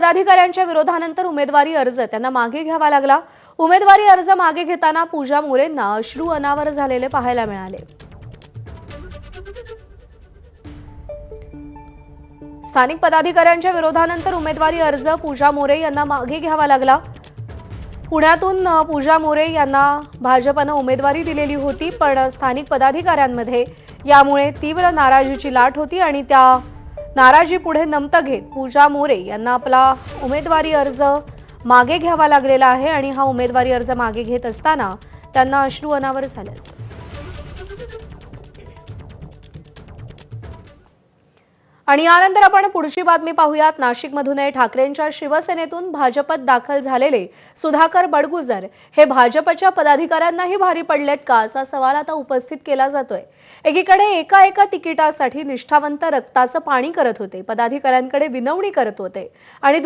पदाधिकाऱ्यांच्या विरोधानंतर उमेदवारी अर्ज त्यांना मागे घ्यावा लागला। उमेदवारी अर्ज मागे घेताना पूजा मोरेंना अश्रू अनावर झालेले पाहायला मिळाले। स्थानिक पदाधिकाऱ्यांच्या विरोधानंतर उमेदवारी अर्ज पूजा मोरे यांना मागे घ्यावा लागला। पुण्यातून पूजा मोरे यांना भाजपने उमेदवारी दिलेली होती, पण स्थानिक पदाधिकाऱ्यांमध्ये यामुळे तीव्र नाराजीची लाट होती आणि त्या नाराजी पुढे नमतं घेत पूजा मोरे यांना आपला उमेदवारी अर्ज मागे घ्यावा लागलेला आहे आणि हा उमेदवारी अर्ज मागे घेत असताना त्यांना अश्रू अनावर झाले। आणि यानंतर आपण पुढची बातमी पाहूयात। नाशिकमधून ठाकरेंच्या शिवसेनेतून भाजपत दाखल झालेले सुधाकर बडगुजर हे भाजपच्या पदाधिकाऱ्यांनाही भारी पडलेत का, असा सवाल आता उपस्थित केला जातोय। एकीकडे एका तिकिटासाठी निष्ठावंत रक्ताचं पाणी करत होते, पदाधिकाऱ्यांकडे विनवणी करत होते आणि